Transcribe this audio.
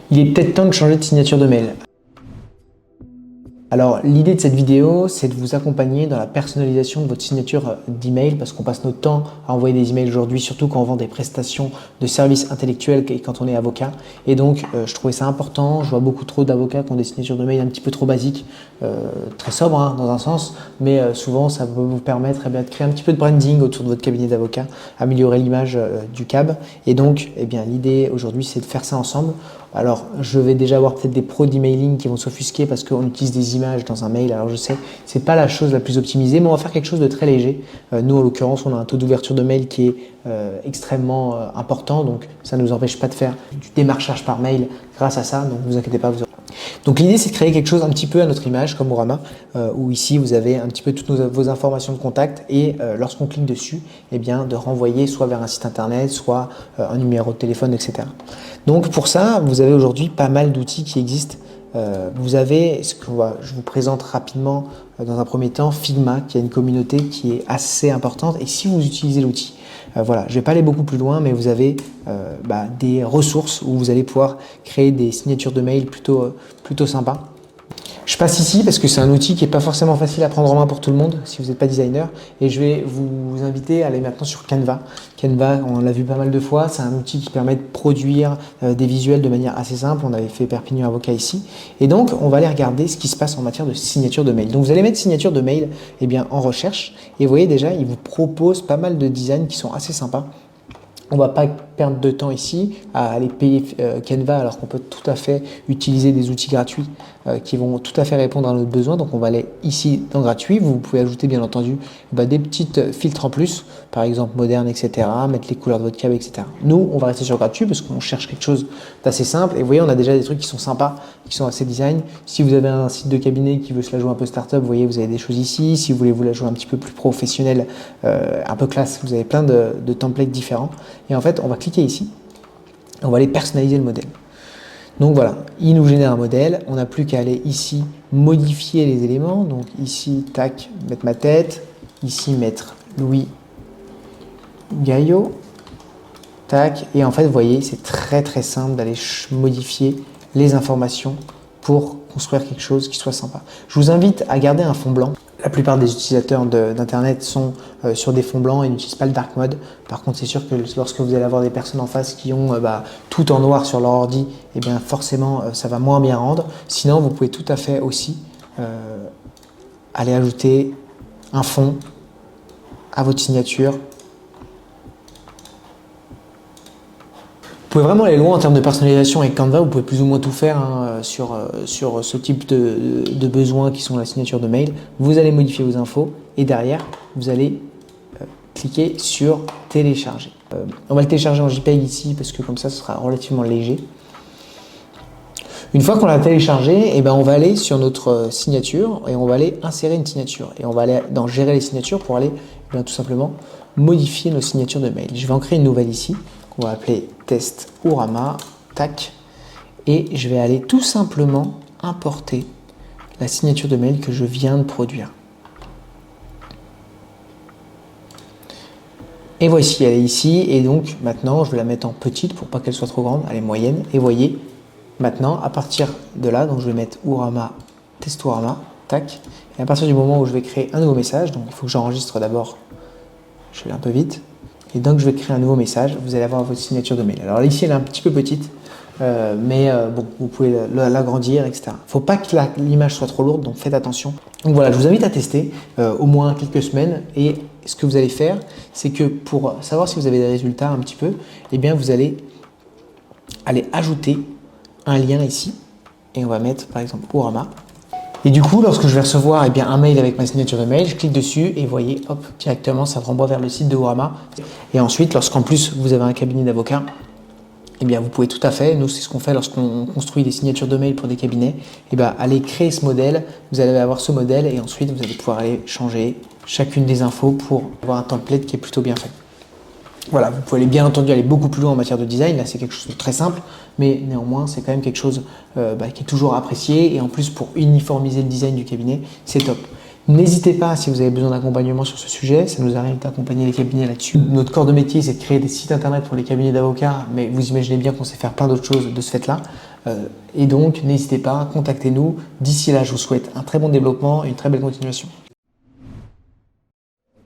Il est peut-être temps de changer de signature de mail. Alors l'idée de cette vidéo, c'est de vous accompagner dans la personnalisation de votre signature d'email parce qu'on passe notre temps à envoyer des emails aujourd'hui, surtout quand on vend des prestations de services intellectuels et quand on est avocat. Et donc je trouvais ça important, je vois beaucoup trop d'avocats qui ont des signatures de mail un petit peu trop basiques, très sobres hein, dans un sens, mais souvent ça peut vous permettre de créer un petit peu de branding autour de votre cabinet d'avocat, améliorer l'image du CAB. Et donc l'idée aujourd'hui, c'est de faire ça ensemble. Alors, je vais déjà avoir peut-être des pros d'emailing qui vont s'offusquer parce qu'on utilise des images dans un mail. Alors, je sais, c'est pas la chose la plus optimisée, mais on va faire quelque chose de très léger. Nous, en l'occurrence, on a un taux d'ouverture de mail qui est extrêmement important. Donc, ça ne nous empêche pas de faire du démarchage par mail grâce à ça. Donc, ne vous inquiétez pas. Donc, l'idée, c'est de créer quelque chose un petit peu à notre image, comme Bourama, où ici, vous avez un petit peu toutes vos informations de contact et lorsqu'on clique dessus, de renvoyer soit vers un site internet, soit un numéro de téléphone, etc. Donc, pour ça, vous avez aujourd'hui pas mal d'outils qui existent. Vous avez je vous présente rapidement dans un premier temps Figma, qui a une communauté qui est assez importante. Et si vous utilisez l'outil, je ne vais pas aller beaucoup plus loin, mais vous avez des ressources où vous allez pouvoir créer des signatures de mail plutôt sympas. Je passe ici parce que c'est un outil qui n'est pas forcément facile à prendre en main pour tout le monde si vous n'êtes pas designer. Et je vais vous inviter à aller maintenant sur Canva. Canva, on l'a vu pas mal de fois, c'est un outil qui permet de produire des visuels de manière assez simple. On avait fait Perpignan Avocat ici. Et donc, on va aller regarder ce qui se passe en matière de signature de mail. Donc, vous allez mettre signature de mail en recherche. Et vous voyez déjà, il vous propose pas mal de designs qui sont assez sympas. On ne va pas perdre de temps ici à aller payer Canva alors qu'on peut tout à fait utiliser des outils gratuits qui vont tout à fait répondre à nos besoins. Donc on va aller ici dans gratuit. Vous pouvez ajouter bien entendu des petites filtres en plus, par exemple moderne, etc. Mettre les couleurs de votre câble, etc. Nous, on va rester sur gratuit parce qu'on cherche quelque chose d'assez simple. Et vous voyez, on a déjà des trucs qui sont sympas, qui sont assez design. Si vous avez un site de cabinet qui veut se la jouer un peu startup, vous voyez, vous avez des choses ici. Si vous voulez vous la jouer un petit peu plus professionnel, un peu classe, vous avez plein de templates différents. Et en fait, on va cliquer ici. On va aller personnaliser le modèle. Donc voilà, il nous génère un modèle. On n'a plus qu'à aller ici modifier les éléments. Donc ici, tac, mettre ma tête. Ici, mettre Louis Gaillot. Tac. Et en fait, vous voyez, c'est très très simple d'aller modifier les informations pour construire quelque chose qui soit sympa. Je vous invite à garder un fond blanc. La plupart des utilisateurs d'Internet sont sur des fonds blancs et n'utilisent pas le dark mode. Par contre, c'est sûr que lorsque vous allez avoir des personnes en face qui ont tout en noir sur leur ordi, forcément, ça va moins bien rendre. Sinon, vous pouvez tout à fait aussi aller ajouter un fond à votre signature. Vous pouvez vraiment aller loin en termes de personnalisation avec Canva, vous pouvez plus ou moins tout faire sur ce type de besoins qui sont la signature de mail. Vous allez modifier vos infos et derrière, vous allez cliquer sur télécharger. On va le télécharger en JPEG ici parce que comme ça, ce sera relativement léger. Une fois qu'on l'a téléchargé, on va aller sur notre signature et on va aller insérer une signature. Et on va aller dans gérer les signatures pour aller tout simplement modifier nos signatures de mail. Je vais en créer une nouvelle ici. On va appeler test Bourama, tac, et je vais aller tout simplement importer la signature de mail que je viens de produire. Et voici, elle est ici, et donc maintenant je vais la mettre en petite pour pas qu'elle soit trop grande, elle est moyenne, et voyez, maintenant à partir de là, donc je vais mettre Bourama, test Bourama, tac, et à partir du moment où je vais créer un nouveau message, donc il faut que j'enregistre d'abord, je vais aller un peu vite. Et donc, je vais créer un nouveau message. Vous allez avoir votre signature de mail. Alors ici, elle est un petit peu petite, mais vous pouvez l'agrandir, etc. Il ne faut pas que l'image soit trop lourde, donc faites attention. Donc voilà, je vous invite à tester au moins quelques semaines. Et ce que vous allez faire, c'est que pour savoir si vous avez des résultats un petit peu, vous allez aller ajouter un lien ici. Et on va mettre, par exemple, Bourama. Et du coup, lorsque je vais recevoir un mail avec ma signature de mail, je clique dessus et vous voyez, hop, directement, ça me renvoie vers le site de Bourama. Et ensuite, lorsqu'en plus vous avez un cabinet d'avocats, vous pouvez tout à fait, nous c'est ce qu'on fait lorsqu'on construit des signatures de mail pour des cabinets, aller créer ce modèle, vous allez avoir ce modèle et ensuite vous allez pouvoir aller changer chacune des infos pour avoir un template qui est plutôt bien fait. Voilà, vous pouvez bien entendu aller beaucoup plus loin en matière de design, là c'est quelque chose de très simple, mais néanmoins c'est quand même quelque chose qui est toujours apprécié et en plus pour uniformiser le design du cabinet, c'est top. N'hésitez pas si vous avez besoin d'accompagnement sur ce sujet, ça nous arrive d'accompagner les cabinets là-dessus. Notre corps de métier c'est de créer des sites internet pour les cabinets d'avocats, mais vous imaginez bien qu'on sait faire plein d'autres choses de ce fait-là. Et donc, n'hésitez pas, contactez-nous. D'ici là, je vous souhaite un très bon développement et une très belle continuation.